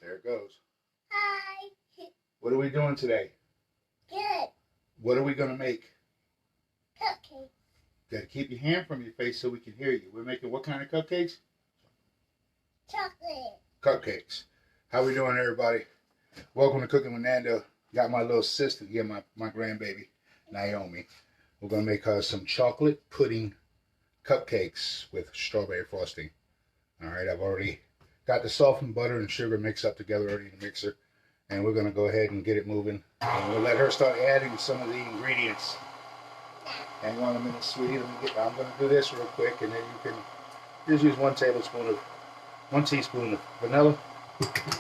There it goes. Hi. What are we doing today? Good. What are we going to make? Cupcakes. Got to keep your hand from your face so we can hear you. We're making what kind of cupcakes? Chocolate. Cupcakes. How we doing, everybody? Welcome to Cooking with Nando. Got my little sister here, my grandbaby, Naomi. We're going to make her some chocolate pudding cupcakes with strawberry frosting. All right, I've already got the softened butter and sugar mixed up together already in the mixer. And we're going to go ahead and get it moving. And we'll let her start adding some of the ingredients. Hang on a minute, sweetie. I'm going to do this real quick, and then you can just use 1 teaspoon of vanilla. Eggs.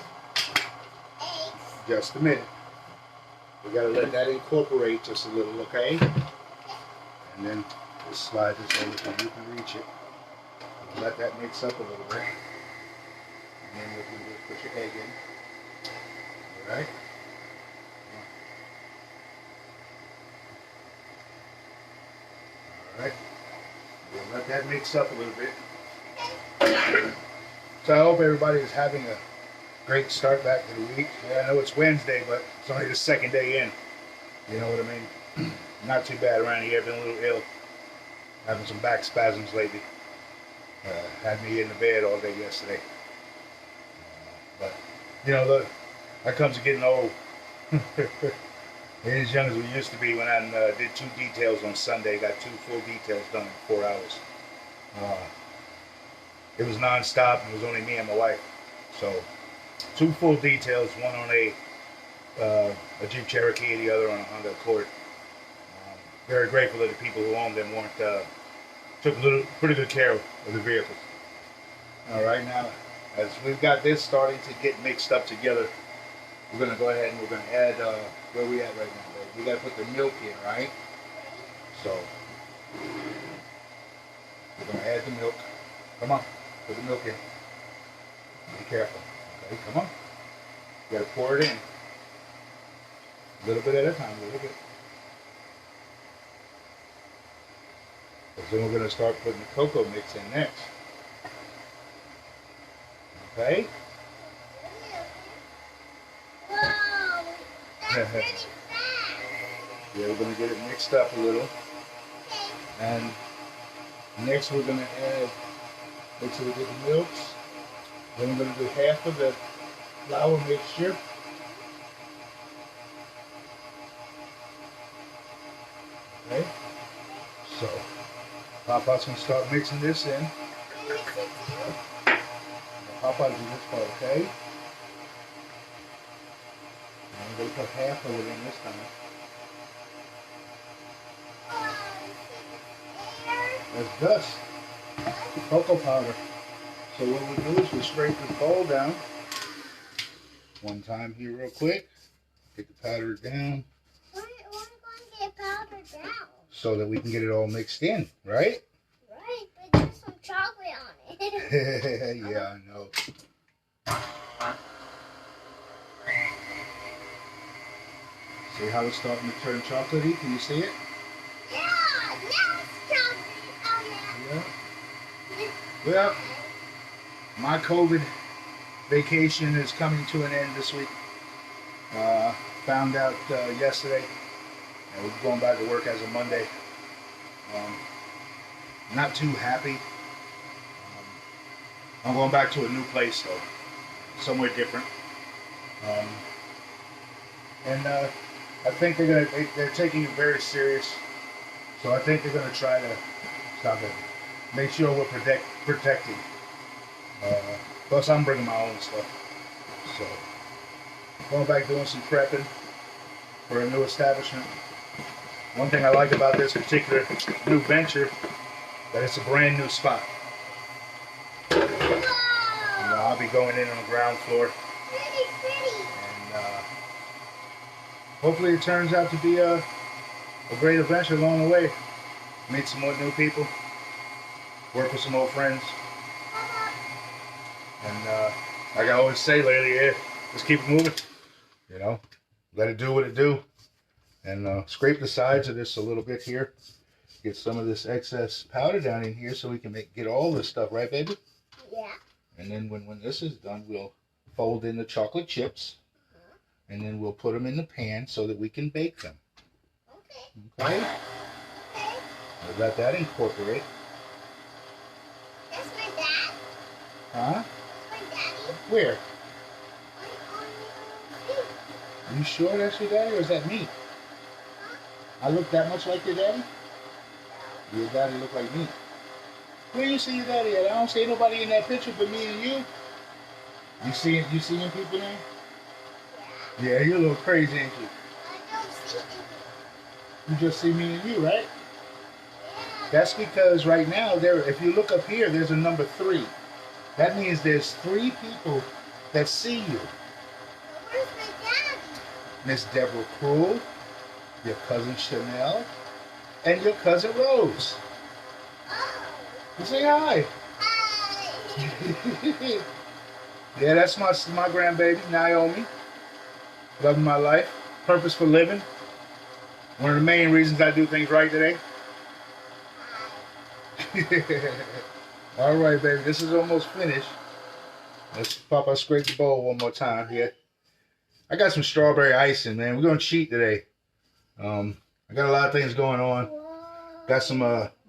Just a minute. We got to let that incorporate just a little, okay? And then just slide this over so you can reach it. Let that mix up a little bit. And then what you do is put your egg in. All right? All right. We'll let that mix up a little bit. So I hope everybody is having a great start back to the week. Yeah, I know it's Wednesday, but it's only the second day in. You know what I mean? Not too bad around here. Been a little ill. Having some back spasms lately. Had me in the bed all day yesterday. But, you know, look, that comes to getting old. Ain't as young as we used to be when I did 2 details on Sunday. Got 2 full details done in 4 hours. It was non-stop, and it was only me and my wife. So, 2 full details, one on a Jeep Cherokee, the other on a Honda Accord. Very grateful that the people who owned them took pretty good care of the vehicles. All right, now, as we've got this starting to get mixed up together, we're going to go ahead and we're going to add, where we at right now, babe? We got to put the milk in, right? So, we're going to add the milk. Come on, put the milk in. Be careful. Okay, come on. You got to pour it in. A little bit at a time, a little bit. Because then we're going to start putting the cocoa mix in next. Okay? Whoa, that's pretty fast. Yeah, we're going to get it mixed up a little. Okay. And next we're going to add, make sure we get the milks. Then we're going to do half of the flour mixture. Okay? So, Papa's going to start mixing this in. Papa's in this part, okay? And I'm going to put half of it in this time. That's dust. Cocoa powder. So what we do is we scrape this bowl down. One time here real quick. Get the powder down. Why are we going to get powder down? So that we can get it all mixed in, right? Right, but there's some chocolate on it. Yeah, I know. See how it's starting to turn chocolatey? Can you see it? Yeah, now it's chocolate on it. Yeah. Well, my COVID vacation is coming to an end this week. Found out yesterday. We're going back to work as of Monday. Not too happy. I'm going back to a new place though, somewhere different. And I think they're taking it very serious. So I think they're going to try to stop it. Make sure we're protected. Plus I'm bringing my own stuff. So going back doing some prepping for a new establishment. One thing I like about this particular new venture, that it's a brand new spot. I'll be going in on the ground floor. Pretty. And hopefully it turns out to be a great adventure along the way. Meet some more new people. Work with some old friends. And like I always say lately, yeah, just keep it moving. You know, let it do what it do. And scrape the sides of this a little bit here. Get some of this excess powder down in here so we can get all this stuff, right, baby? Yeah. And then when this is done, we'll fold in the chocolate chips, and then we'll put them in the pan so that we can bake them. Okay. Okay? Okay. We'll let that incorporate. That's my dad. Huh? That's my daddy. Where? On your feet. You sure that's your daddy, or is that me? Huh? I look that much like your daddy? Your daddy look like me. Where you see your daddy at? I don't see nobody in that picture but me and you. You seeing people now? Yeah. Yeah, you're a little crazy, ain't you? I don't see anything. You just see me and you, right? Yeah. That's because right now, if you look up here, there's a number 3. That means there's 3 people that see you. But where's my daddy? Miss Deborah Cruel, your cousin Chanel, and your cousin Rose. Oh. You say hi. Hi. Yeah, that's my grandbaby, Naomi. Loving my life. Purpose for living. One of the main reasons I do things right today. All right, baby. This is almost finished. Let's Papa scrape the bowl one more time here. I got some strawberry icing, man. We're gonna cheat today. I got a lot of things going on. Got some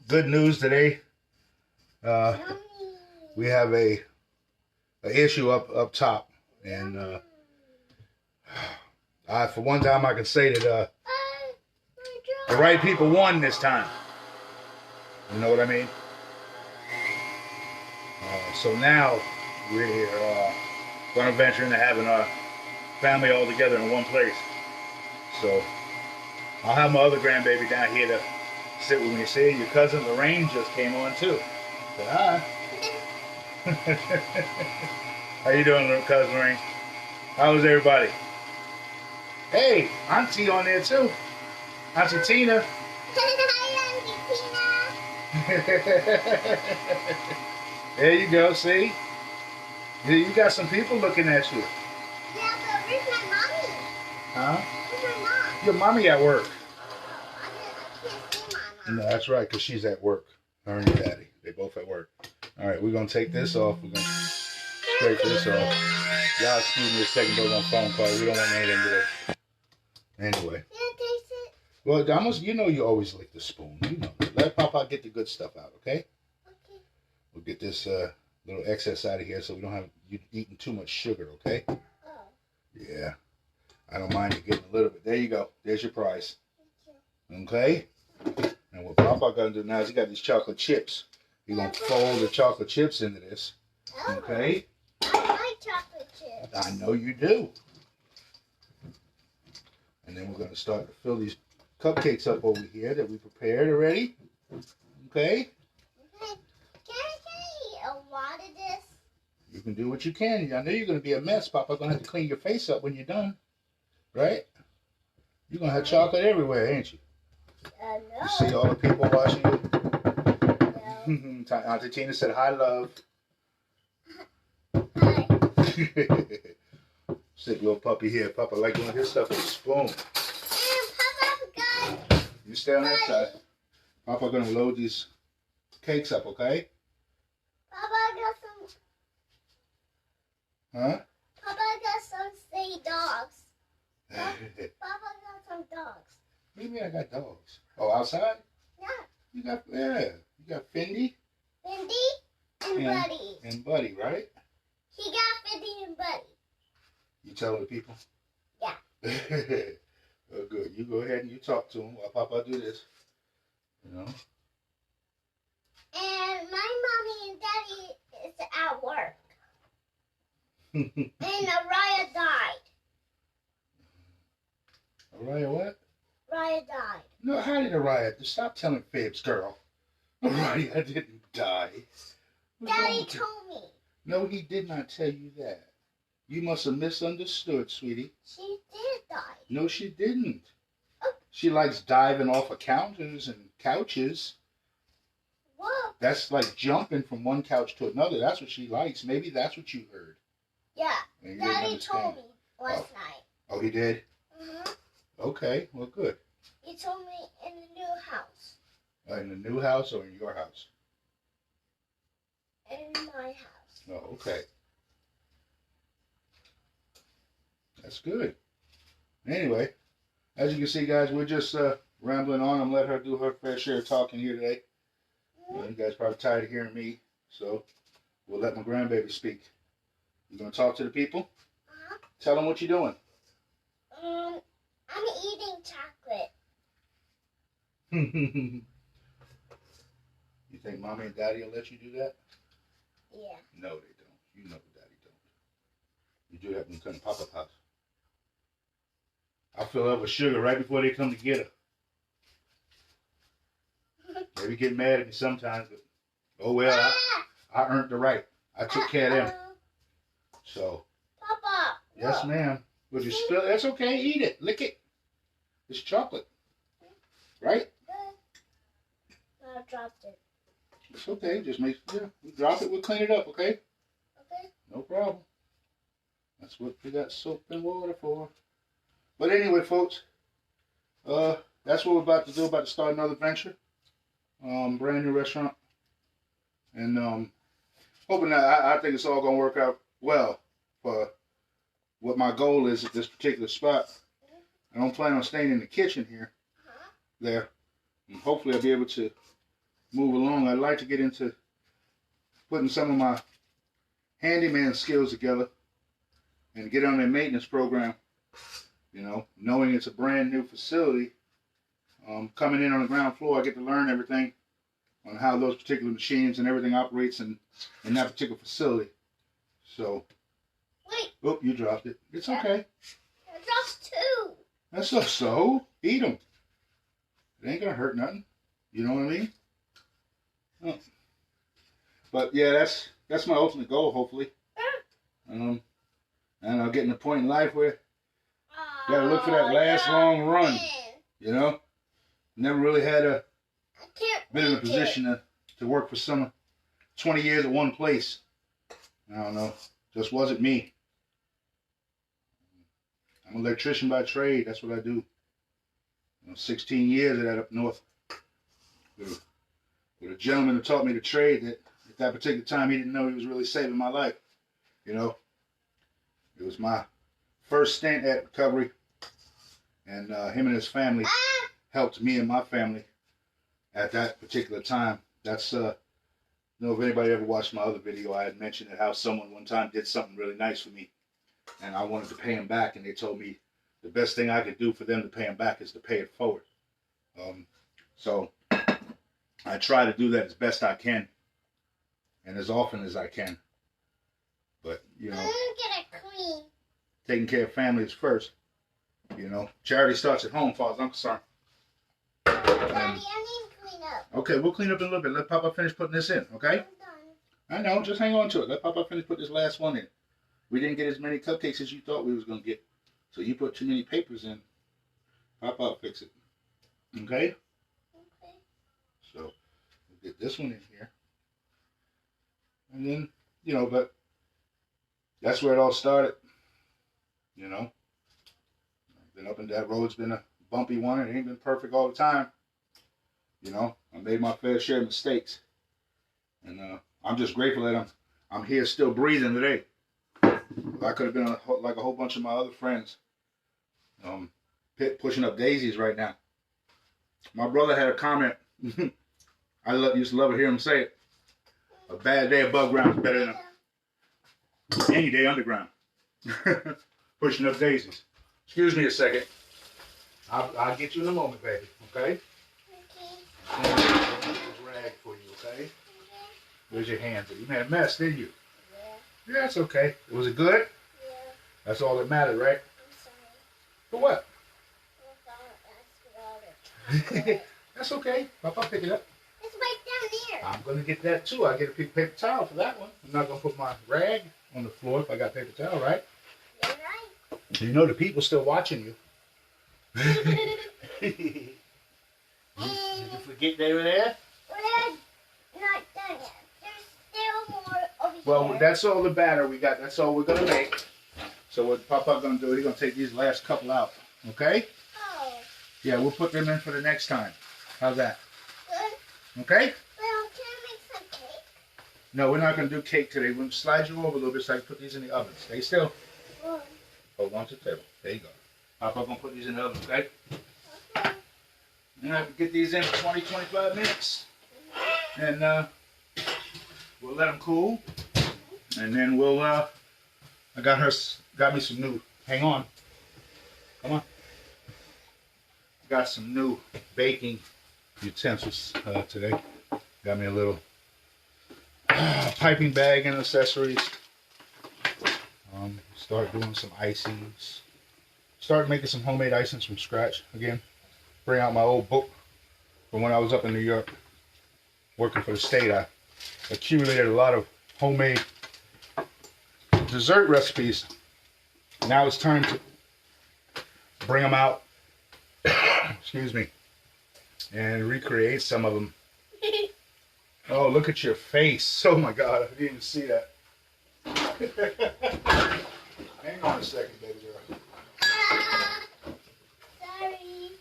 good news today. We have a issue up top, and for one time I can say that the right people won this time. You know what I mean? So now we're going to venture into having our family all together in one place. So I'll have my other grandbaby down here to sit with me. See, your cousin Lorraine just came on too. Say hi. How you doing, little cousin Lorraine? How's everybody? Hey, Auntie on there too. Auntie Tina. There you go, see? You got some people looking at you. Yeah, but where's my mommy? Huh? Where's my mom? Your mommy at work. I can't see my mom. No, that's right, because she's at work. Her and your daddy. They both at work. All right, we're going to take this off. We're going to scrape this off. Y'all excuse me a second, but on phone call. We don't want anything today. Anyway. Can I taste it? Well, you know you always lick the spoon. You know. Let Papa get the good stuff out, okay? Okay. We'll get this little excess out of here so we don't have you eating too much sugar, okay? Oh. Yeah. I don't mind you getting a little bit. There you go. There's your prize. Thank Okay? And what Papa gonna do now is he got these chocolate chips. He's gonna fold the chocolate chips into this. you. Oh, Okay? I like chocolate chips. I know you do. And then we're gonna start to fill these cupcakes up over here that we prepared already. Okay? Can I eat a lot of this? You can do what you can. I know you're gonna be a mess. Papa's gonna have to clean your face up when you're done. Right? You're gonna have chocolate everywhere, ain't you? No. You see all the people watching you? No. Auntie Tina said, hi, love. Hi. Sick little puppy here. Papa like doing his stuff with a spoon. And Papa got You stay on that side. Papa gonna load these cakes up, okay? Papa got some. Huh? Papa got some stray dogs. Papa got some dogs. Maybe I got dogs. Oh, outside? Yeah. You got Fendi Fendi and Buddy. and Buddy, right? He got Fendi and Buddy. You telling the people? Yeah. Oh, good. You go ahead and you talk to him while Papa do this. You know? And my mommy and daddy is at work. And Araya died. Araya what? Araya died. No, how did Araya? Stop telling fibs, girl. Araya didn't die. What's wrong Daddy with you? told me. No, he did not tell you that. You must have misunderstood, sweetie. She did die. No, she didn't. Oh. She likes diving off of counters and couches. Whoa. That's like jumping from one couch to another. That's what she likes. Maybe that's what you heard. Yeah. And you didn't Daddy understand. told me last night. Oh, he did? Mm-hmm. Okay, well, good. He told me in the new house. In the new house or in your house? In my house. Oh, okay. That's good. Anyway, as you can see, guys, we're just rambling on. I'm letting her do her fair share of talking here today. You guys probably tired of hearing me, so we'll let my grandbaby speak. You gonna talk to the people? Tell them what you're doing. I'm eating chocolate. You think mommy and daddy will let you do that? Yeah. No, they don't. You know daddy don't. You do that when you come to Papa's house. I fill up with sugar right before they come to get her. Maybe get mad at me sometimes, but oh well, I earned the right. I took care of them. So. Papa. Yes, ma'am. Would you spill it? That's okay. Eat it. Lick it. It's chocolate. Right? I dropped it. It's okay. Just make we drop it. We'll clean it up. Okay? Okay. No problem. That's what we got soap and water for. But anyway, folks, that's what we're about to do. About to start another venture. Brand new restaurant. And hoping that I think it's all gonna work out well for what my goal is at this particular spot. I don't plan on staying in the kitchen here. There. And hopefully I'll be able to move along. I'd like to get into putting some of my handyman skills together and get on their maintenance program. You know, knowing it's a brand new facility, coming in on the ground floor, I get to learn everything on how those particular machines and everything operates in that particular facility. So, wait. Oh, you dropped it. It's okay. I dropped two. That's so. Eat them. It ain't gonna hurt nothing. You know what I mean? Oh. But yeah, that's my ultimate goal. Hopefully, and I'll get in a point in life where you gotta look for that last long run. You know, never really had been in a position to work for 20 years at one place. I don't know. Just wasn't me. I'm an electrician by trade. That's what I do. 16 years of that up north. With a gentleman who taught me to trade that at that particular time he didn't know he was really saving my life. You know, it was my first stint at recovery, and him and his family helped me and my family at that particular time. That's you know, if anybody ever watched my other video, I had mentioned that how someone one time did something really nice for me, and I wanted to pay him back, and they told me the best thing I could do for them to pay him back is to pay it forward. So I try to do that as best I can and as often as I can. But, you know, Get a queen. taking care of family is first. You know, charity starts at home, far as I'm concerned. Daddy, I need to clean up. Okay, we'll clean up in a little bit. Let Papa finish putting this in, okay? I'm done. I know, just hang on to it. Let Papa finish put this last one in. We didn't get as many cupcakes as you thought we was going to get. So you put too many papers in. Papa will fix it. Okay? Okay. So we'll get this one in here. And then, you know, but that's where it all started. You know? Been up and that road's been a bumpy one. It ain't been perfect all the time. You know, I made my fair share of mistakes. And I'm just grateful that I'm here still breathing today. I could have been like a whole bunch of my other friends pushing up daisies right now. My brother had a comment. I used to love to hear him say it. A bad day above ground is better than any day underground. Pushing up daisies. Excuse me a second. I'll get you in a moment, baby. Okay? Okay. I'll get this rag for you, okay? Where's your hands? You made a mess, didn't you? Yeah. Yeah, that's okay. Was it good? Yeah. That's all that mattered, right? I'm sorry. For what? I forgot to ask That's okay. Papa, pick it up. It's right down there. I'm going to get that too. I'll get a paper towel for that one. I'm not going to put my rag on the floor if I got paper towel, right? You're right. You know the people still watching you. Did you forget they were there? We're not done yet. There's still more over here. Well, that's all the batter we got. That's all we're going to make. So what Papa's going to do, he's going to take these last couple out. Okay? Oh. Yeah, we'll put them in for the next time. How's that? Good. Okay? Well, can I make some cake? No, we're not going to do cake today. We're going to slide you over a little bit so I can put these in the oven. Stay still. Well, Hold on to the table. There you go. Papa, I'm going to put these in the oven, okay? Okay. And I have to get these in for 20, 25 minutes. And we'll let them cool. And then we'll, I got me some new, hang on. Come on. Got some new baking utensils today. Got me a little piping bag and accessories. Start doing some icings. Start making some homemade icings from scratch again. Bring out my old book from when I was up in New York working for the state. I accumulated a lot of homemade dessert recipes. Now it's time to bring them out, excuse me, and recreate some of them. Oh, look at your face. Oh my God, I didn't even see that. Hang on a second, baby girl. Sorry.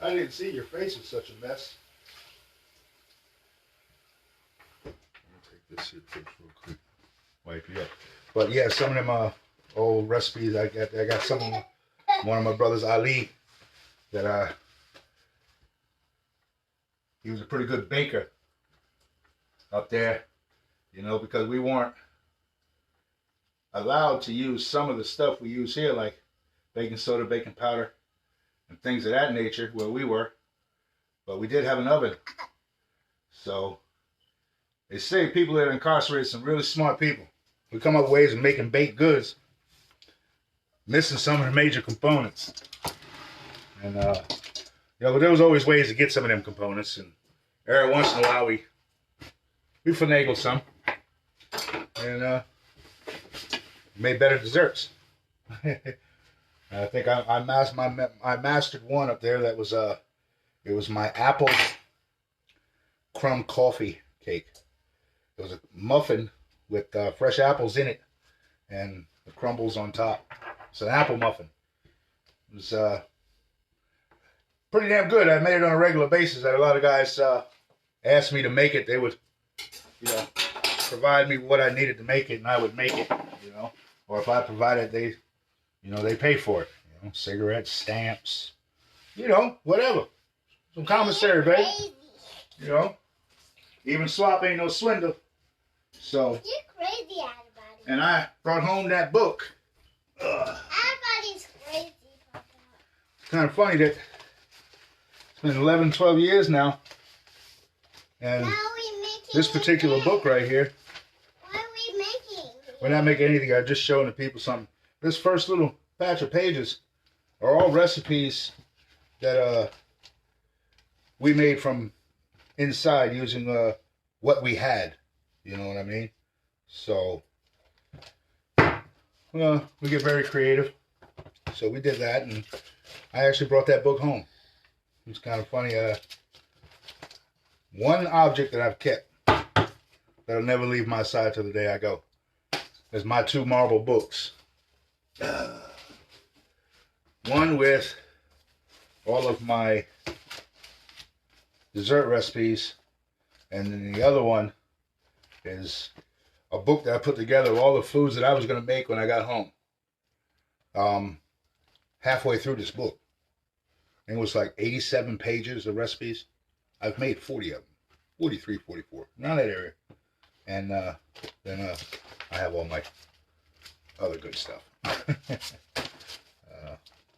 I didn't see your face was such a mess. Let me take this here first real quick. Wipe you up. But yeah, some of them old recipes I got some of them. One of my brothers, Ali, that he was a pretty good baker up there, you know, because we weren't allowed to use some of the stuff we use here, like baking soda, baking powder, and things of that nature where we were. But we did have an oven. So they say people that are incarcerated, some really smart people, we come up with ways of making baked goods, missing some of the major components. And you know, there was always ways to get some of them components, and every once in a while we finagled some, and made better desserts. I think I mastered one up there that was it was my apple crumb coffee cake. It was a muffin with fresh apples in it and the crumbles on top. It's an apple muffin. It was pretty damn good. I made it on a regular basis. A lot of guys asked me to make it. They would, you know, provide me what I needed to make it, and I would make it, you know. Or if I provided, they, you know, they pay for it. You know, cigarettes, stamps, you know, whatever. Some commissary, baby. You know, even slop ain't no swindle. So. You're crazy, everybody. And I brought home that book. Everybody's crazy, Papa. It's kind of funny that it's been 11, 12 years now. And this particular book right here. What are we making? We're not making anything. I'm just showing the people something. This first little batch of pages are all recipes that we made from inside using what we had. You know what I mean? So, well, we get very creative. So we did that, and I actually brought that book home. It's kind of funny. One object that I've kept that'll never leave my side till the day I go is my 2 marble books. One with all of my dessert recipes, and then the other one is a book that I put together of all the foods that I was going to make when I got home. Halfway through this book, and it was like 87 pages of recipes. I've made 40 of them, 43, 44, around that area. And then I have all my other good stuff. I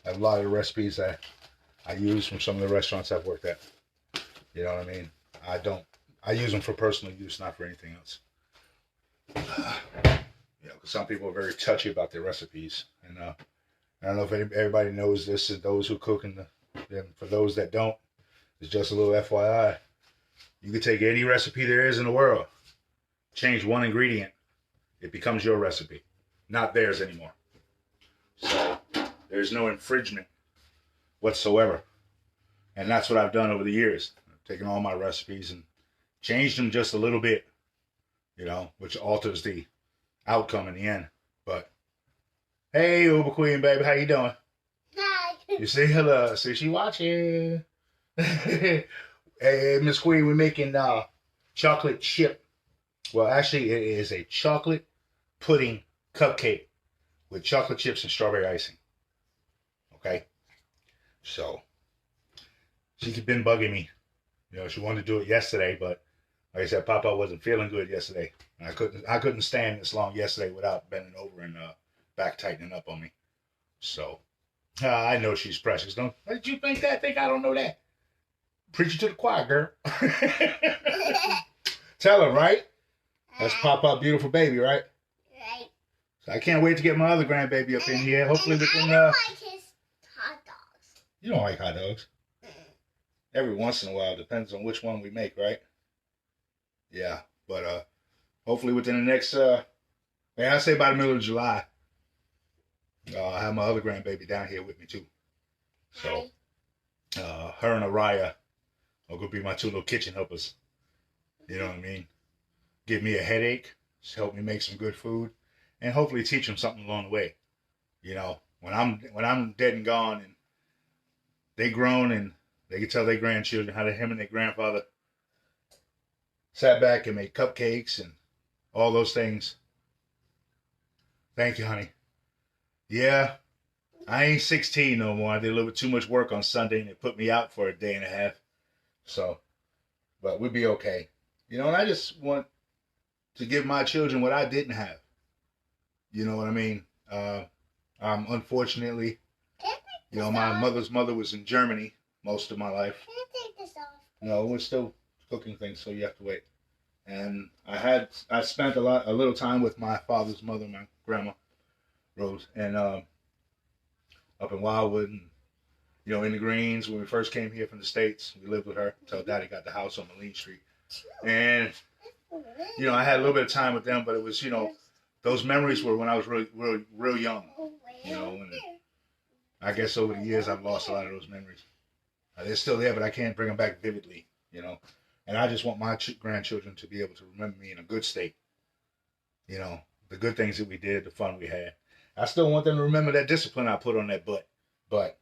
have a lot of the recipes I use from some of the restaurants I've worked at. You know what I mean? I use them for personal use, not for anything else. You know, because some people are very touchy about their recipes. And I don't know if everybody knows this, and those who cook, and for those that don't, it's just a little FYI. You can take any recipe there is in the world, change one ingredient, it becomes your recipe, not theirs anymore. So there's no infringement whatsoever. And that's what I've done over the years. I've taken all my recipes and changed them just a little bit, you know, which alters the outcome in the end. But hey, Uber Queen, baby, how you doing? Hi. You say hello. See, she watching. Hey, Miss Queen, we're making chocolate chip. Well, actually, it is a chocolate pudding cupcake with chocolate chips and strawberry icing. Okay? So, she's been bugging me. You know, she wanted to do it yesterday, but like I said, Papa wasn't feeling good yesterday. And I couldn't stand this long yesterday without bending over and back tightening up on me. So, I know she's precious. Don't, did you think that? Think I don't know that? Preach it to the choir, girl. Tell her, right? That's Papa, beautiful baby, right? Right. So I can't wait to get my other grandbaby up in here. Hopefully within... I don't like his hot dogs. You don't like hot dogs? Every once in a while. Depends on which one we make, right? Yeah. But hopefully within the next... I say by the middle of July. I have my other grandbaby down here with me, too. So, her and Araya are going to be my two little kitchen helpers. You know what I mean? Give me a headache. Just help me make some good food. And hopefully teach them something along the way. You know, when I'm dead and gone and they grown and they can tell their grandchildren how him and their grandfather sat back and made cupcakes and all those things. Thank you, honey. Yeah, I ain't 16 no more. I did a little bit too much work on Sunday and it put me out for a day and a half. So, but we'll be okay. You know, and I just want to give my children what I didn't have. You know what I mean? Unfortunately, you know, my mother's mother was in Germany most of my life. Can I take this off? No, we're still cooking things, so you have to wait. And I spent a little time with my father's mother, my grandma, Rose, and up in Wildwood, and you know, in the Greens when we first came here from the States. We lived with her until Daddy got the house on Moline Street. And you know, I had a little bit of time with them, but it was, you know, those memories were when I was real young. You know, and I guess over the years I've lost a lot of those memories. They're still there, but I can't bring them back vividly. You know, and I just want my grandchildren to be able to remember me in a good state. You know, the good things that we did, the fun we had. I still want them to remember that discipline I put on that butt. But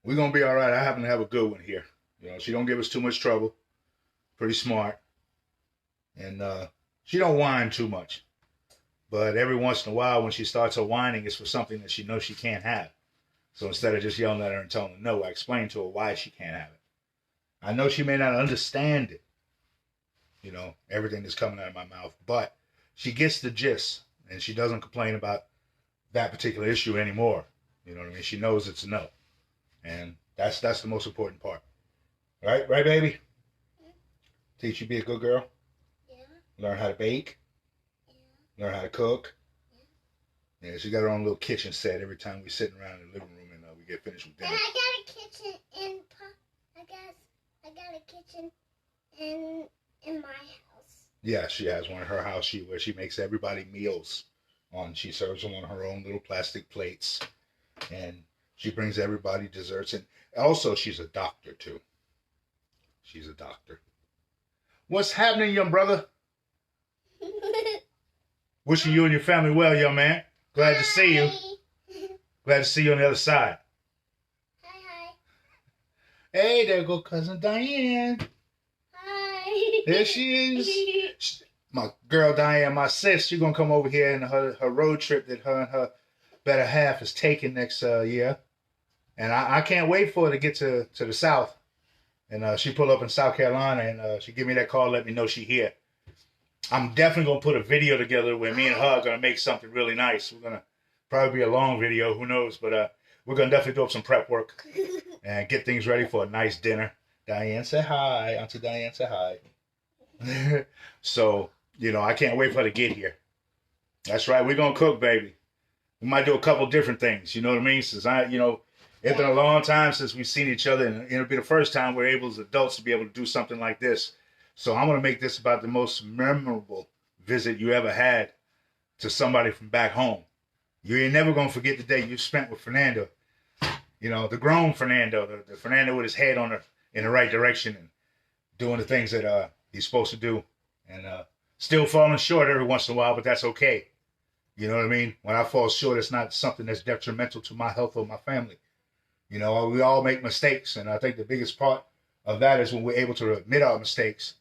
we're going to be all right. I happen to have a good one here. You know, she don't give us too much trouble. Pretty smart. And she don't whine too much. But every once in a while when she starts her whining, it's for something that she knows she can't have. So instead of just yelling at her and telling her no, I explain to her why she can't have it. I know she may not understand it. You know, everything that's coming out of my mouth. But she gets the gist. And she doesn't complain about that particular issue anymore. You know what I mean? She knows it's a no. And that's the most important part. Right, baby? Teach you to be a good girl. Yeah. Learn how to bake. Yeah. Learn how to cook. Yeah, she got her own little kitchen set every time we sitting around in the living room and we get finished with dinner. And I got a kitchen I got a kitchen in my house. Yeah, she has one in her house where she makes everybody meals on. She serves them on her own little plastic plates. And she brings everybody desserts. And also, she's a doctor, too. She's a doctor. What's happening, young brother? Wishing you and your family well, young man. Glad to see you. Glad to see you on the other side. Hi. Hey, there go Cousin Diane. Hi. There she is. My girl Diane, my sis, she's going to come over here in her road trip that her and her better half is taking next year. And I can't wait for her to get to the South. And she pull up in South Carolina and she give me that call, let me know she here. I'm definitely going to put a video together where me and her are going to make something really nice. We're going to probably be a long video, who knows. But we're going to definitely do up some prep work and get things ready for a nice dinner. Diane, say hi. Auntie Diane, say hi. So, you know, I can't wait for her to get here. That's right. We're going to cook, baby. We might do a couple different things. You know what I mean? Since it's been a long time since we've seen each other. And it'll be the first time we're able as adults to be able to do something like this. So I'm going to make this about the most memorable visit you ever had to somebody from back home. You ain't never going to forget the day you spent with Fernando. You know, the grown Fernando, the Fernando with his head in the right direction and doing the things that he's supposed to do. And still falling short every once in a while, but that's okay. You know what I mean? When I fall short, it's not something that's detrimental to my health or my family. You know, we all make mistakes. And I think the biggest part of that is when we're able to admit our mistakes.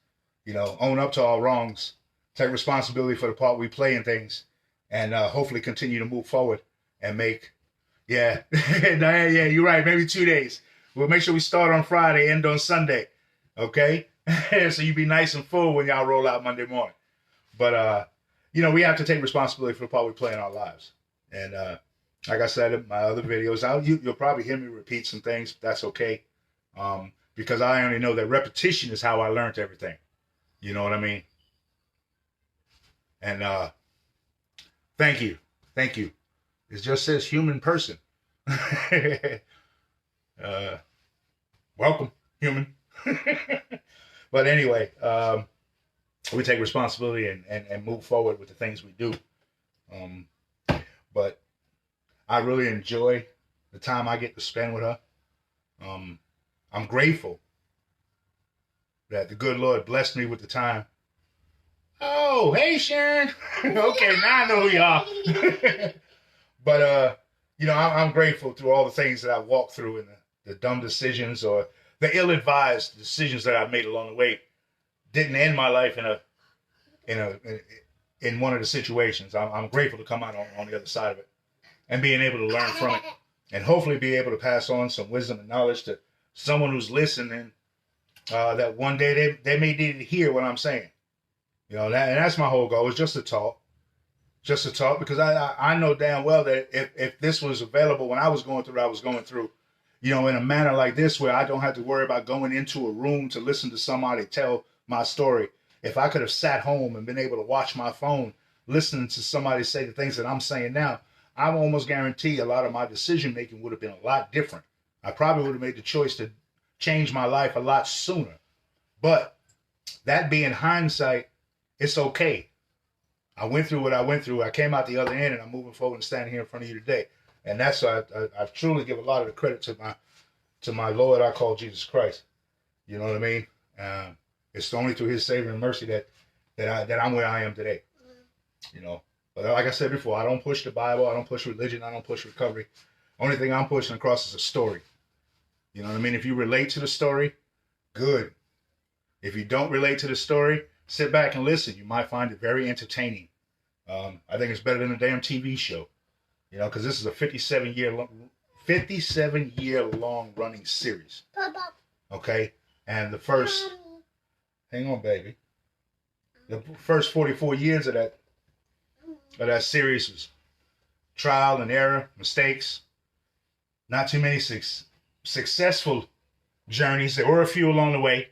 You know, own up to our wrongs, take responsibility for the part we play in things, and hopefully continue to move forward and make, yeah, yeah, you're right, maybe 2 days. We'll make sure we start on Friday, end on Sunday, okay? So you be nice and full when y'all roll out Monday morning. But, we have to take responsibility for the part we play in our lives. And like I said in my other videos, you'll probably hear me repeat some things, but that's okay. Because I only know that repetition is how I learned everything. You know what I mean? And thank you. Thank you. It just says human person. Welcome, human. But anyway, we take responsibility and move forward with the things we do. But I really enjoy the time I get to spend with her. I'm grateful that the good Lord blessed me with the time. Oh, hey, Sharon. Okay, now I know who you are. But, I'm grateful through all the things that I've walked through and the dumb decisions or the ill-advised decisions that I've made along the way didn't end my life in one of the situations. I'm grateful to come out on the other side of it and being able to learn from it and hopefully be able to pass on some wisdom and knowledge to someone who's listening that one day they may need to hear what I'm saying. And that's my whole goal, is just to talk. Just to talk, because I know damn well that if this was available when I was going through what I was going through, in a manner like this where I don't have to worry about going into a room to listen to somebody tell my story. If I could have sat home and been able to watch my phone, listening to somebody say the things that I'm saying now, I almost guarantee a lot of my decision making would have been a lot different. I probably would have made the choice to change my life a lot sooner. But that being hindsight, it's okay. I went through what I went through. I came out the other end, and I'm moving forward and standing here in front of you today. And that's why I truly give a lot of the credit to my Lord I call Jesus Christ. You know what I mean? It's only through His saving and mercy that I'm where I am today. But like I said before, I don't push the Bible. I don't push religion. I don't push recovery. Only thing I'm pushing across is a story. You know what I mean? If you relate to the story, good. If you don't relate to the story, sit back and listen. You might find it very entertaining. I think it's better than a damn TV show, because this is a 57-year long running series. Papa. Okay, and the first, hang on, baby. The first 44 years of that series was trial and error, mistakes, not too many successful journeys. There were a few along the way.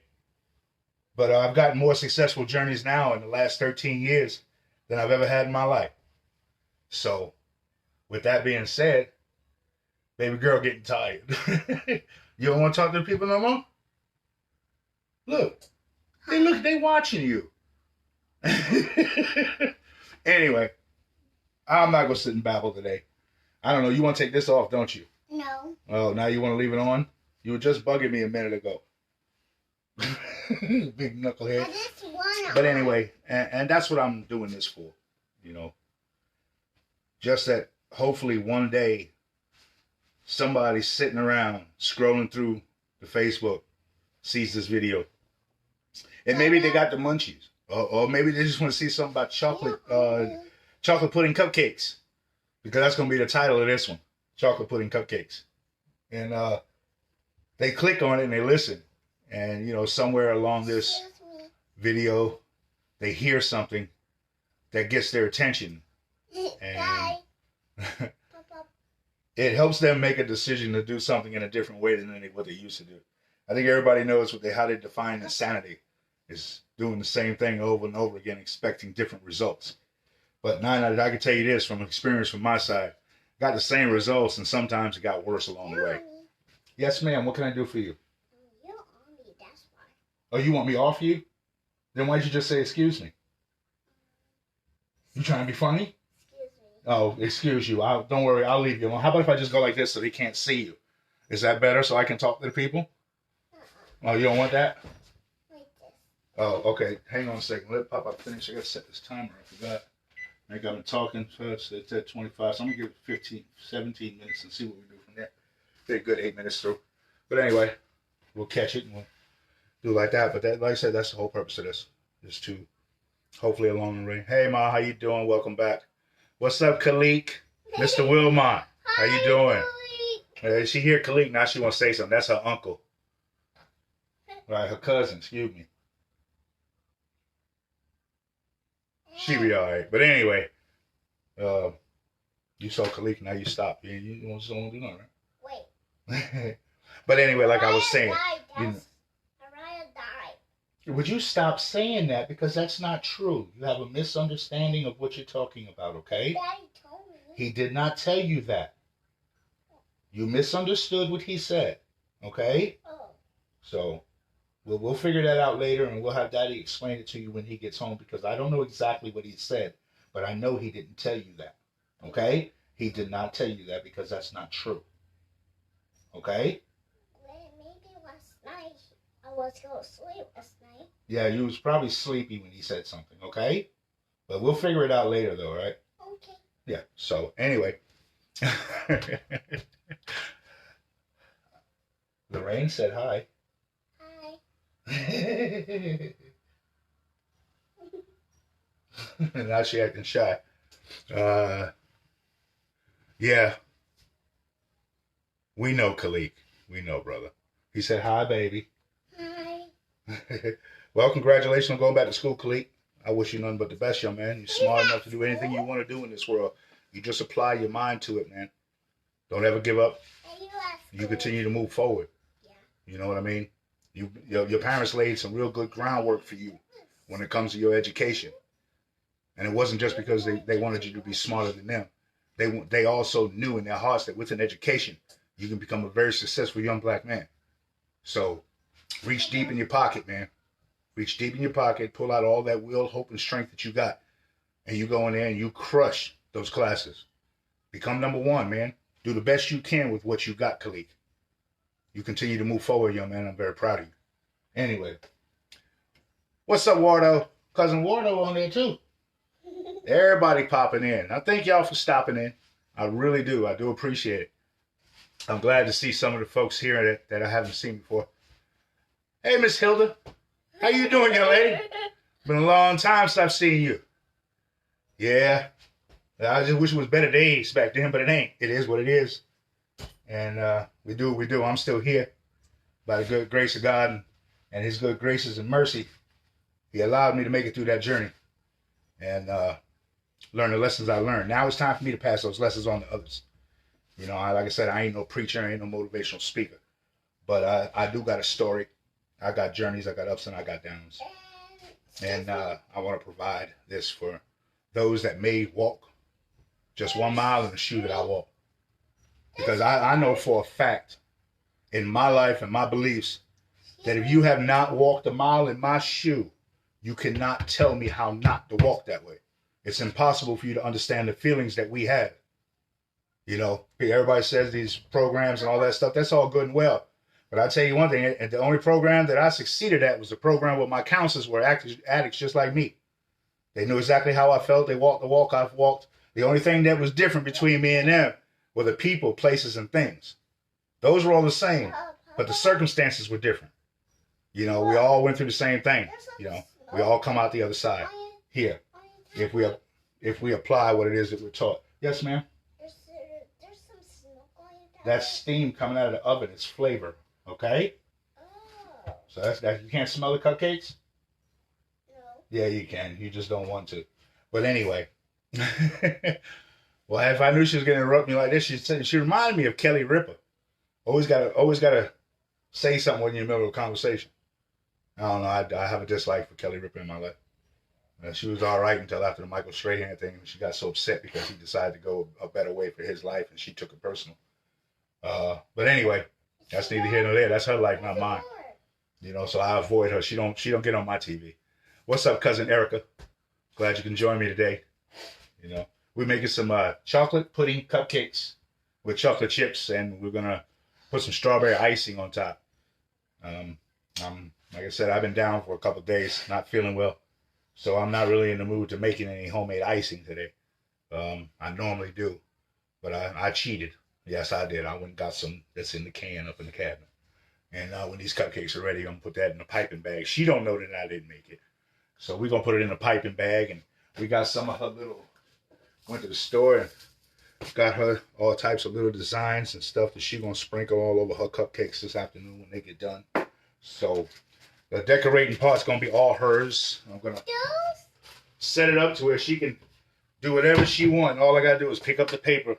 But I've gotten more successful journeys now in the last 13 years than I've ever had in my life. So, with that being said, baby girl getting tired. You don't want to talk to the people no more? Look, they watching you. Anyway, I'm not going to sit and babble today. I don't know, you want to take this off, don't you? No. Oh, now you want to leave it on? You were just bugging me a minute ago. Big knucklehead. But anyway, and that's what I'm doing this for, just that hopefully one day somebody sitting around scrolling through the Facebook sees this video, and maybe they got the munchies, or maybe they just want to see something about chocolate pudding cupcakes, because that's going to be the title of this one, chocolate pudding cupcakes, and they click on it and they listen. And, somewhere along this video, they hear something that gets their attention. And it helps them make a decision to do something in a different way than what they used to do. I think everybody knows how they define insanity is doing the same thing over and over again, expecting different results. But I can tell you this from experience from my side, got the same results, and sometimes it got worse along the way. Yes, ma'am. What can I do for you? Oh, you want me off you? Then why'd you just say excuse me? You trying to be funny? Excuse me. Oh, excuse you. Don't worry, I'll leave you alone. How about if I just go like this so they can't see you? Is that better so I can talk to the people? Oh, you don't want that? Like this. Oh, okay. Hang on a second. Let Papa finish. I got to set this timer. I forgot. I got been talking first. It's at 25, so I'm going to give it 17 minutes and see what we do from there. Be a good 8 minutes through. But anyway, we'll catch it and we'll do like that. But that, like I said, that's the whole purpose of this, is to hopefully along the way. Hey, Ma, how you doing? Welcome back. What's up, Khalik? Mr. Wilmot, how you doing? She hear Khalik, now she want to say something. That's her uncle. Right, her cousin, excuse me. She be all right. But anyway, you saw Khalik, now you stop. You don't do nothing, Wait. right? But anyway, like I was saying. Araya died. Would you stop saying that? Because that's not true. You have a misunderstanding of what you're talking about, okay? Daddy told me. He did not tell you that. You misunderstood what he said, okay? Oh. So we'll figure that out later, and we'll have Daddy explain it to you when he gets home, because I don't know exactly what he said, but I know he didn't tell you that, okay? He did not tell you that because that's not true, okay? Maybe last night I was going to sleep last night. Yeah, you was probably sleepy when he said something, okay? But we'll figure it out later, though, right? Okay. Yeah, so anyway. Lorraine said hi. Hi. Now she acting shy. Yeah. We know, Khalik. We know, brother. He said hi, baby. Hi. Well, congratulations on going back to school, Khalik. I wish you nothing but the best, young man. You're smart enough to do anything you want to do in this world. You just apply your mind to it, man. Don't ever give up. You continue to move forward. Yeah. You know what I mean? Your parents laid some real good groundwork for you when it comes to your education. And it wasn't just because they wanted you to be smarter than them. They also knew in their hearts that with an education, you can become a very successful young black man. So reach deep in your pocket, man. Reach deep in your pocket, pull out all that will, hope, and strength that you got. And you go in there and you crush those classes. Become number one, man. Do the best you can with what you got, Khalik. You continue to move forward, young man. I'm very proud of you. Anyway. What's up, Wardo? Cousin Wardo on there, too. Everybody popping in. I thank y'all for stopping in. I really do. I do appreciate it. I'm glad to see some of the folks here that I haven't seen before. Hey, Miss Hilda. How you doing, young lady? Been a long time since I've seen you. Yeah. I just wish it was better days back then, but it ain't. It is what it is. And we do what we do. I'm still here by the good grace of God and his good graces and mercy. He allowed me to make it through that journey and learn the lessons I learned. Now it's time for me to pass those lessons on to others. You know, like I said, I ain't no preacher, I ain't no motivational speaker. But I do got a story. I got journeys, I got ups and I got downs. And I want to provide this for those that may walk just 1 mile in the shoe that I walk. Because I know for a fact in my life and my beliefs that if you have not walked a mile in my shoe, you cannot tell me how not to walk that way. It's impossible for you to understand the feelings that we have. You know, everybody says these programs and all that stuff, that's all good and well. But I tell you one thing, and the only program that I succeeded at was a program where my counselors were addicts just like me. They knew exactly how I felt. They walked the walk I've walked. The only thing that was different between me and them were the people, places, and things. Those were all the same, but the circumstances were different. You know, we all went through the same thing. You know, we all come out the other side here if we apply what it is that we're taught. Yes, ma'am? There's some smoke going down. That's steam coming out of the oven. It's flavor, okay? Oh. So that's that. You can't smell the cupcakes? No. Yeah, you can. You just don't want to. But anyway. Well, if I knew she was going to interrupt me like this, she reminded me of Kelly Ripa. Always gotta say something when you're in the middle of a conversation. I don't know. I have a dislike for Kelly Ripa in my life. She was all right until after the Michael Strahan thing. She got so upset because he decided to go a better way for his life, and she took it personal. But anyway, that's neither here nor there. That's her life, not mine. You know, so I avoid her. She don't get on my TV. What's up, cousin Erica? Glad you can join me today. You know, we're making some chocolate pudding cupcakes with chocolate chips, and we're gonna put some strawberry icing on top. Like I said, I've been down for a couple of days, not feeling well, so I'm not really in the mood to making any homemade icing today. I normally do, but I cheated. Yes, I did. I went and got some that's in the can up in the cabinet. And when these cupcakes are ready, I'm gonna put that in a piping bag. She don't know that I didn't make it, so we're gonna put it in a piping bag, and we got some of her little Went to the store and got her all types of little designs and stuff that she's going to sprinkle all over her cupcakes this afternoon when they get done. So the decorating part's going to be all hers. I'm going to set it up to where she can do whatever she wants. All I got to do is pick up the paper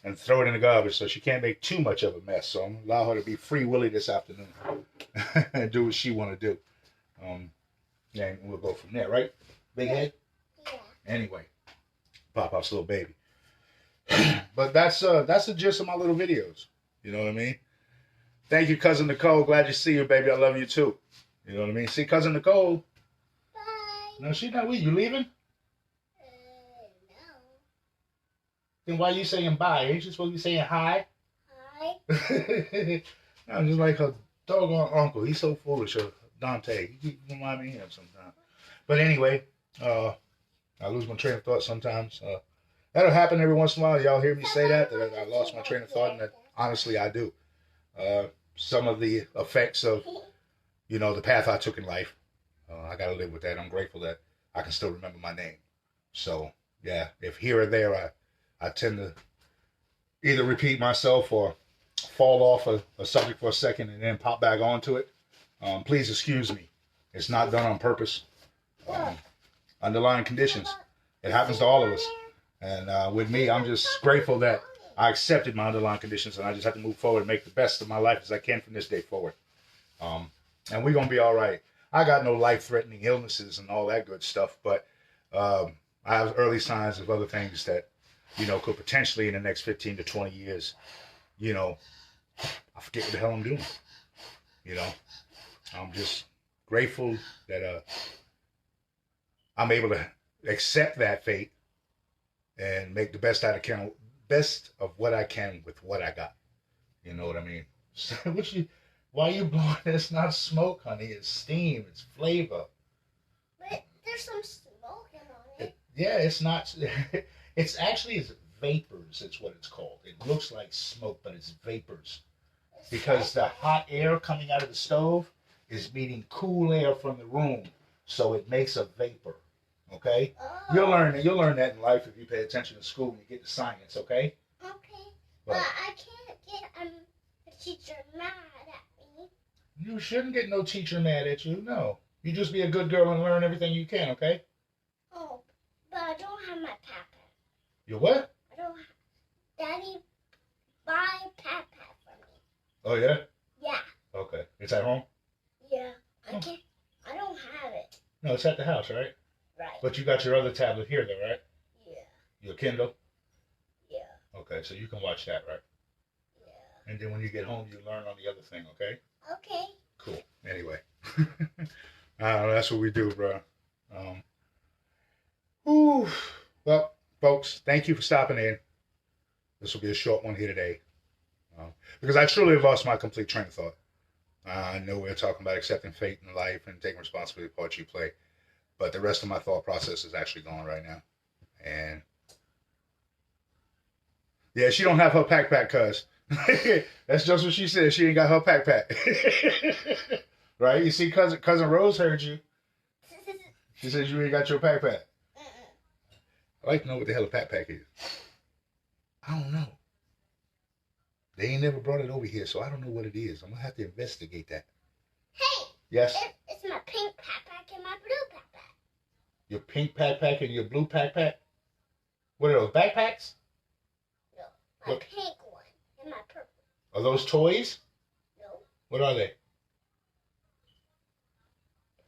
and throw it in the garbage, so she can't make too much of a mess. So I'm going to allow her to be free willy this afternoon and do what she want to do. Yeah, and we'll go from there, right? Big head? Yeah. Anyway, Pop-Pop's little baby. But that's the gist of my little videos. You know what I mean? Thank you, Cousin Nicole. Glad to see you, baby. I love you too. You know what I mean? See, Cousin Nicole. Bye. No, she's not with you. Leaving? No. Then why are you saying bye? Ain't you supposed to be saying hi? Hi. I'm just like her doggone uncle. He's so foolish. Dante. You remind me of him sometimes. But anyway, I lose my train of thought sometimes. That'll happen every once in a while. Y'all hear me say that I lost my train of thought, and that honestly I do. Some of the effects of, the path I took in life, I got to live with that. I'm grateful that I can still remember my name. So, yeah, if here or there I tend to either repeat myself or fall off a subject for a second and then pop back onto it, please excuse me. It's not done on purpose. Underlying conditions. It happens to all of us. And with me, I'm just grateful that I accepted my underlying conditions, and I just have to move forward and make the best of my life as I can from this day forward. And we're going to be all right. I got no life-threatening illnesses and all that good stuff, but I have early signs of other things that, could potentially in the next 15 to 20 years, I forget what the hell I'm doing. I'm just grateful that I'm able to accept that fate and make the best of what I can with what I got. You know what I mean? So, why are you blowing? It's not smoke, honey. It's steam. It's flavor. But there's some smoke on it. Yeah, it's not. It's vapors. It's what it's called. It looks like smoke, but it's vapors. Because the hot air coming out of the stove is meeting cool air from the room, so it makes a vapor. Okay? Oh. You'll learn that in life if you pay attention to school and you get the science, okay? Okay. But I can't get a teacher mad at me. You shouldn't get no teacher mad at you, no. You just be a good girl and learn everything you can, okay? Oh, but I don't have my papa. Your what? I don't have... Daddy, buy papa for me. Oh, yeah? Yeah. Okay. It's at home? Yeah. I don't have it. No, it's at the house, right? Right. But you got your other tablet here, though, right? Yeah. Your Kindle? Yeah. Okay, so you can watch that, right? Yeah. And then when you get home, you learn on the other thing, okay? Okay. Cool. Anyway. I don't know, that's what we do, bro. Well, folks, thank you for stopping in. This will be a short one here today. Because I truly have lost my complete train of thought. I know we're talking about accepting fate in life and taking responsibility for the part you play. But the rest of my thought process is actually gone right now. And yeah, she don't have her pack, cuz. That's just what she said. She ain't got her pack. Right? You see, cousin Rose heard you. She says you ain't got your pack. I'd like to know what the hell a pack is. I don't know. They ain't never brought it over here, so I don't know what it is. I'm going to have to investigate that. Hey! Yes? It's my pink backpack and my blue backpack. Your pink backpack and your blue backpack? What are those, backpacks? No, my pink one and my purple. Are those toys? No. What are they?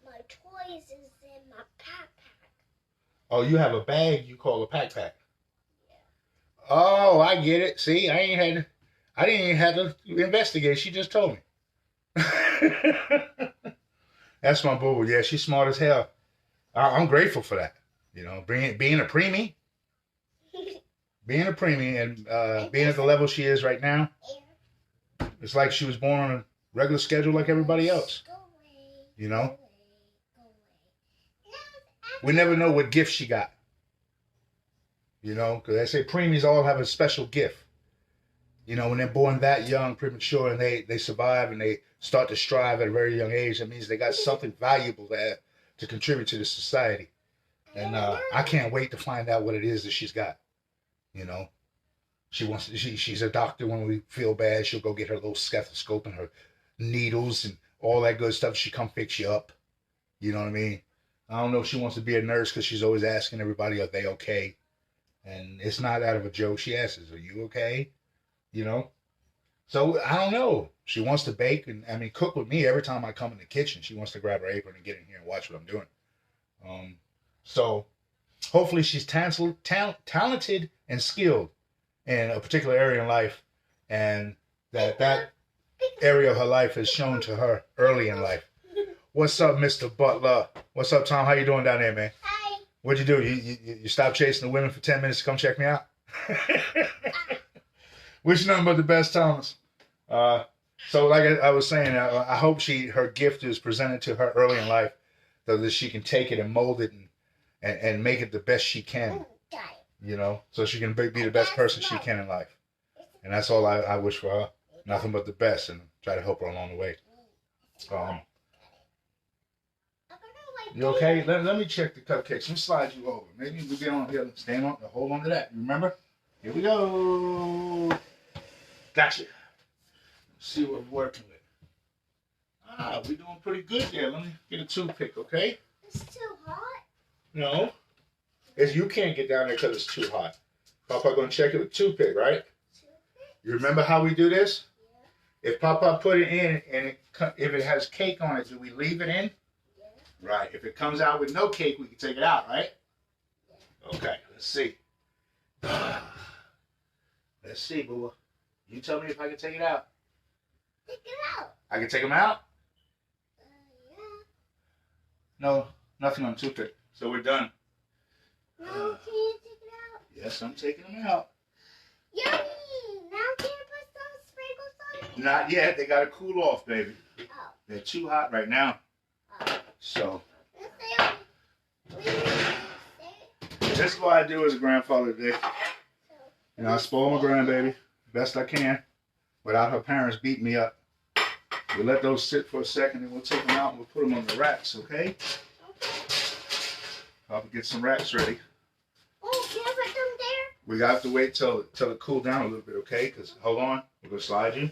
My toys is in my backpack. Oh, you have a bag you call a backpack. Yeah. Oh, I get it. See, I didn't even have to investigate. She just told me. That's my boo. Yeah, she's smart as hell. I'm grateful for that. Being a preemie. Being a preemie and being at the level she is right now. It's like she was born on a regular schedule like everybody else. We never know what gift she got. Because they say preemies all have a special gift. When they're born that young, premature, and they survive and they start to strive at a very young age, that means they got something valuable to contribute to the society. And I can't wait to find out what it is that she's got. You know, she's a doctor. When we feel bad, she'll go get her little stethoscope and her needles and all that good stuff. She come fix you up. You know what I mean? I don't know if she wants to be a nurse because she's always asking everybody, are they okay? And it's not out of a joke. She asks, are you okay? You know? So I don't know. She wants to bake and cook with me every time I come in the kitchen. She wants to grab her apron and get in here and watch what I'm doing. So hopefully she's talented and skilled in a particular area in life, and that area of her life is shown to her early in life. What's up, Mr. Butler? What's up, Tom? How you doing down there, man? Hi. What'd you do? You stopped chasing the women for 10 minutes to come check me out? Wish you nothing but the best, Thomas. So like I was saying, I hope her gift is presented to her early in life, so that she can take it and mold it and make it the best she can, you know, so she can be the best person she can in life. And that's all I wish for her. Nothing but the best, and try to help her along the way. You okay? Let me check the cupcakes. Let me slide you over. Maybe we'll get on here. Stand on. Hold on to that. Remember? Here we go. Gotcha. Let's see what we're working with. We're doing pretty good there. Let me get a toothpick, okay? It's too hot. No. You can't get down there because it's too hot. Papa gonna check it with toothpick, right? You remember how we do this? Yeah. If Papa put it in and if it has cake on it, do we leave it in? Right. If it comes out with no cake, we can take it out, right? Yeah. Okay. Let's see. Let's see, boo. You tell me if I can take it out. Take it out. I can take them out? Yeah. No, nothing on toothpick. So we're done. No, can you take it out? Yes, I'm taking them out. Yummy! Now can you put some sprinkles on it? Not yet. They got to cool off, baby. Oh. They're too hot right now. Oh. So. This is what I do as a grandfather today. You know, I spoil my grandbaby best I can without her parents beating me up. We let those sit for a second, and we'll take them out and we'll put them on the racks, okay? Papa get some racks ready. Oh, can I put them there? We got to wait till it cool down a little bit, okay? Because, hold on, we're going to slide you.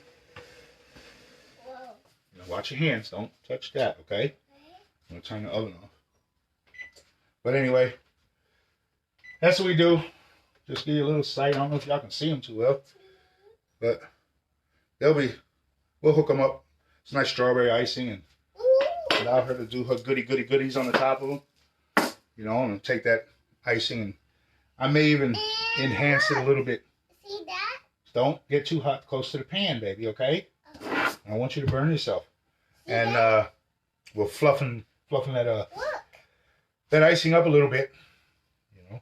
Whoa. You know, watch your hands. Don't touch that, okay? I'm going to turn the oven off. But anyway, that's what we do. Just give you a little sight. I don't know if y'all can see them too well. But we'll hook them up. It's nice strawberry icing, and allow her to do her goodies on the top of them. You know, and take that icing, and I may even enhance it a little bit. See that? Don't get too hot close to the pan, baby, okay? I don't want you to burn yourself. See and that? We're fluffing that icing up a little bit. You know.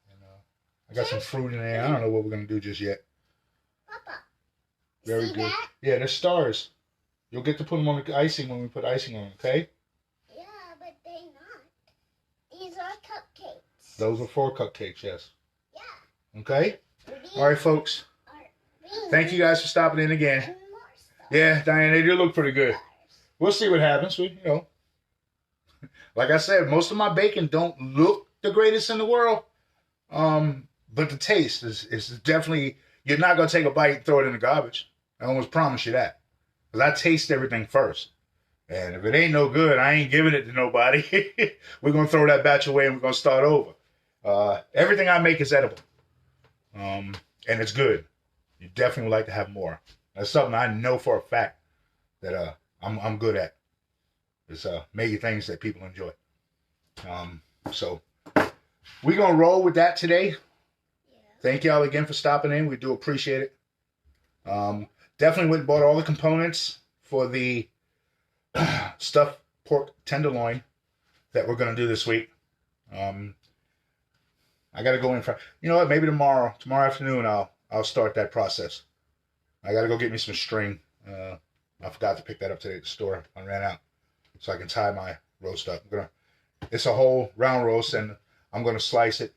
And I got some fruit in there. I don't know what we're gonna do just yet. Papa. Very See good. That? Yeah, they're stars. You'll get to put them on the icing when we put icing on them, okay? Yeah, but they're not. These are cupcakes. Those are 4 cupcakes, yes. Yeah. Okay? These All right, folks. Thank you guys for stopping in again. And more stars. Yeah, Diane, they do look pretty good. We'll see what happens. Like I said, most of my bacon don't look the greatest in the world. But the taste is definitely, you're not going to take a bite and throw it in the garbage. I almost promise you that. Because I taste everything first. And if it ain't no good, I ain't giving it to nobody. We're going to throw that batch away and we're going to start over. Everything I make is edible. And it's good. You definitely would like to have more. That's something I know for a fact that I'm good at. It's making things that people enjoy. So we're going to roll with that today. Yeah. Thank y'all again for stopping in. We do appreciate it. Definitely went and bought all the components for the stuffed pork tenderloin that we're going to do this week. I got to go in for, you know what, maybe tomorrow afternoon I'll start that process. I got to go get me some string. I forgot to pick that up today at the store. I ran out. So I can tie my roast up. It's a whole round roast, and I'm going to slice it,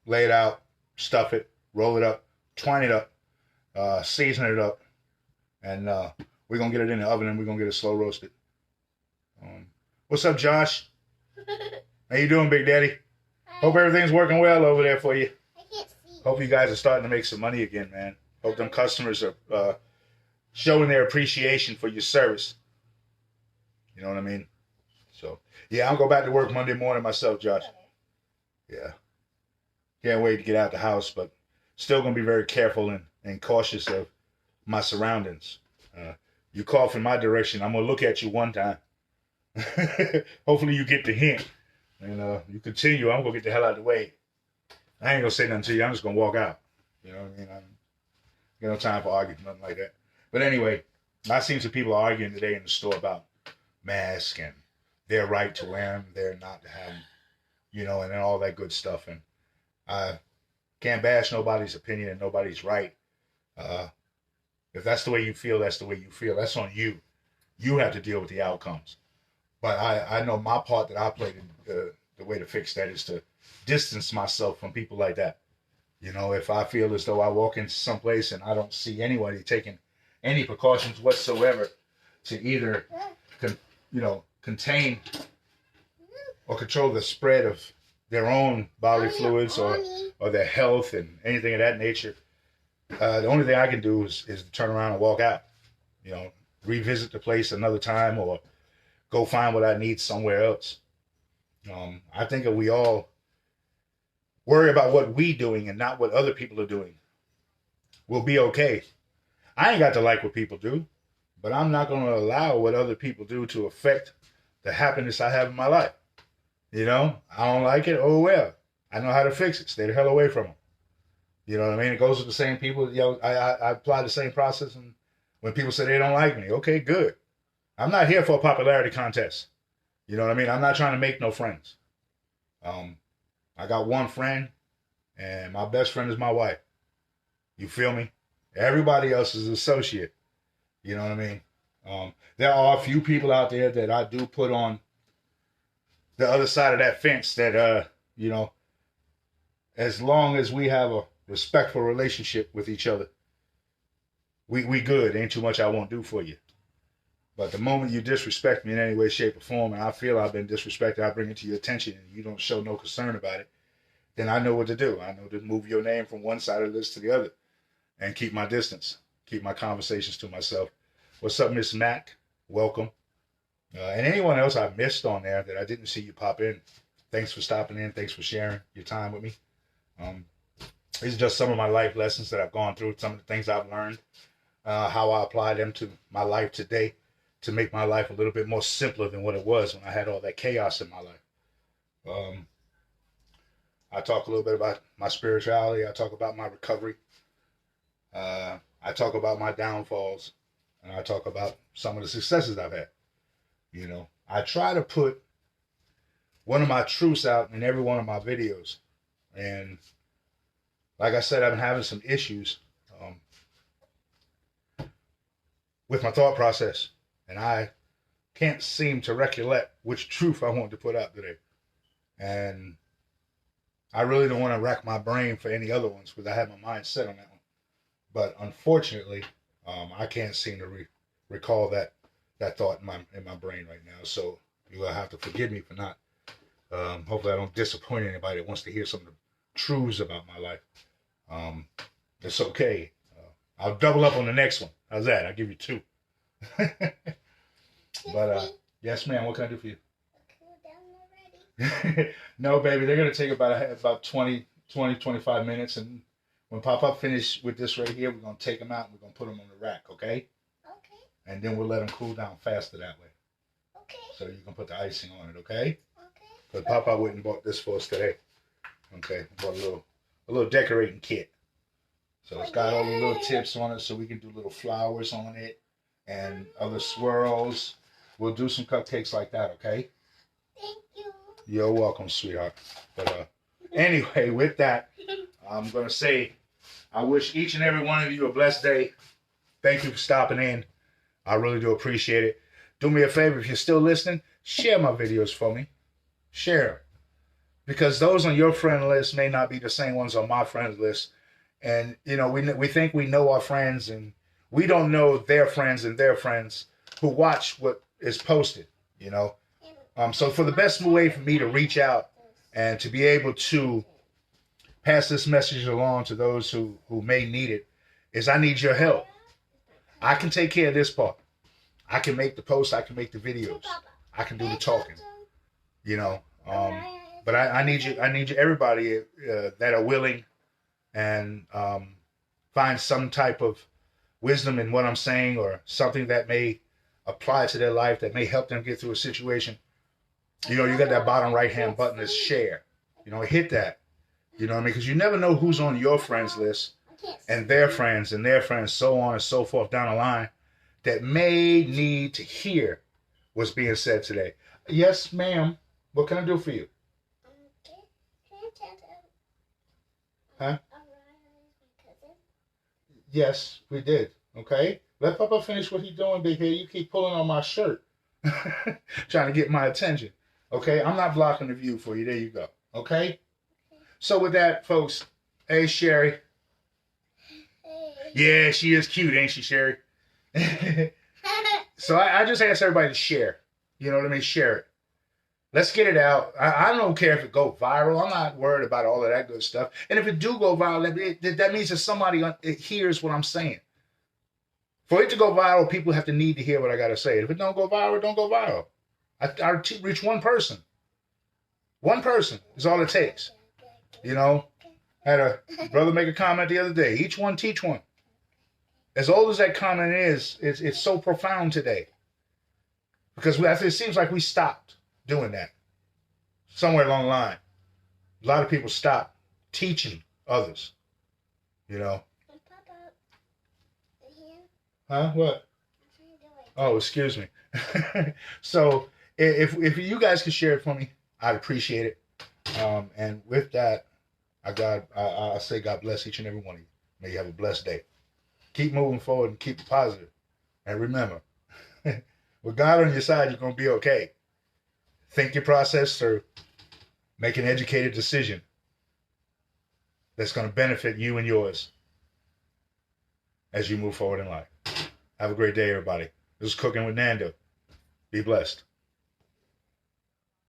lay it out, stuff it, roll it up, twine it up, season it up, and we're going to get it in the oven, and we're going to get it slow roasted. What's up, Josh? How you doing, Big Daddy? Hi. Hope everything's working well over there for you. I can't see. Hope you guys are starting to make some money again, man. Hope them customers are showing their appreciation for your service. You know what I mean? So, yeah, I'll go back to work Monday morning myself, Josh. Yeah. Can't wait to get out the house, but still going to be very careful and cautious of my surroundings. You cough in my direction, I'm going to look at you one time. Hopefully you get the hint. And you continue, I'm going to get the hell out of the way. I ain't going to say nothing to you. I'm just going to walk out. You know what I mean? I got no time for arguing, nothing like that. But anyway, I've seen some people arguing today in the store about masks and their right to wear them, they're not to have them, you know, and then all that good stuff. And I can't bash nobody's opinion and nobody's right. If that's the way you feel, that's the way you feel. That's on you. You have to deal with the outcomes. But I know my part that I played in the way to fix that is to distance myself from people like that. You know, if I feel as though I walk into some place and I don't see anybody taking any precautions whatsoever to either, contain or control the spread of their own bodily fluids or their health and anything of that nature, the only thing I can do is to turn around and walk out. You know, revisit the place another time or go find what I need somewhere else. I think if we all worry about what we doing and not what other people are doing, we'll be okay. I ain't got to like what people do, but I'm not going to allow what other people do to affect the happiness I have in my life. You know, I don't like it. Oh, well, I know how to fix it. Stay the hell away from them. You know what I mean? It goes with the same people. You know, I apply the same process. And when people say they don't like me, okay, good. I'm not here for a popularity contest. You know what I mean? I'm not trying to make no friends. I got one friend, and my best friend is my wife. You feel me? Everybody else is an associate. You know what I mean? There are a few people out there that I do put on the other side of that fence that, as long as we have a respectful relationship with each other, we good. Ain't too much I won't do for you. But the moment you disrespect me in any way, shape, or form, and I feel I've been disrespected, I bring it to your attention, and you don't show no concern about it, then I know what to do. I know to move your name from one side of the list to the other and keep my distance, keep my conversations to myself. What's up, Miss Mac? Welcome. And anyone else I missed on there that I didn't see you pop in, thanks for stopping in. Thanks for sharing your time with me. These are just some of my life lessons that I've gone through, some of the things I've learned, how I apply them to my life today to make my life a little bit more simpler than what it was when I had all that chaos in my life. I talk a little bit about my spirituality. I talk about my recovery. I talk about my downfalls. And I talk about some of the successes I've had. You know, I try to put one of my truths out in every one of my videos. And like I said, I've been having some issues with my thought process. And I can't seem to recollect which truth I want to put out today. And I really don't want to rack my brain for any other ones because I have my mind set on that one. But unfortunately, I can't seem to recall that thought in my brain right now. So you will have to forgive me for not. Hopefully I don't disappoint anybody that wants to hear some of the truths about my life. It's okay. I'll double up on the next one. How's that? I'll give you 2. But yes, ma'am. What can I do for you? Cool down already. No, baby. They're gonna take about 20, 25 minutes, and when Papa finish with this right here, we're gonna take them out and we're gonna put them on the rack. Okay? Okay. And then we'll let them cool down faster that way. Okay. So you can put the icing on it. Okay? Okay. Because Papa went and bought this for us today. Okay. Bought a little decorating kit. So it's got all the little tips on it, so we can do little flowers on it and other swirls. We'll do some cupcakes like that, okay? Thank you. You're welcome, sweetheart. But anyway, with that, I'm going to say I wish each and every one of you a blessed day. Thank you for stopping in. I really do appreciate it. Do me a favor, if you're still listening, share my videos for me. Share them. Because those on your friend list may not be the same ones on my friend list. And, you know, we think we know our friends, and we don't know their friends and their friends who watch what is posted, you know. So for the best way for me to reach out and to be able to pass this message along to those who may need it is I need your help. I can take care of this part. I can make the posts. I can make the videos. I can do the talking. You know, but I need you. I need you, everybody that are willing and find some type of wisdom in what I'm saying or something that may apply to their life that may help them get through a situation. You know, you got that bottom right-hand button that's share. You know, hit that. You know what I mean? Because you never know who's on your friends list and their friends, so on and so forth down the line that may need to hear what's being said today. Yes, ma'am. What can I do for you? Huh? Yes, we did. Okay? Let Papa finish what he's doing, big head. You keep pulling on my shirt. Trying to get my attention. Okay? I'm not blocking the view for you. There you go. Okay? So with that, folks, hey, Sherry. Yeah, she is cute, ain't she, Sherry? So I just ask everybody to share. You know what I mean? Share it. Let's get it out. I don't care if it go viral. I'm not worried about all of that good stuff. And if it do go viral, that means that somebody hears what I'm saying. For it to go viral, people have to need to hear what I got to say. If it don't go viral, it don't go viral. I reach one person. One person is all it takes. You know, had a brother make a comment the other day. Each one teach one. As old as that comment is, it's so profound today. Because it seems like we stopped doing that. Somewhere along the line. A lot of people stopped teaching others. You know. Huh? What? Oh, excuse me. So, if you guys could share it for me, I'd appreciate it. And with that, I say God bless each and every one of you. May you have a blessed day. Keep moving forward and keep it positive. And remember, with God on your side, you're going to be okay. Think your process through. Make an educated decision that's going to benefit you and yours as you move forward in life. Have a great day, everybody. This is Cooking with Nando. Be blessed.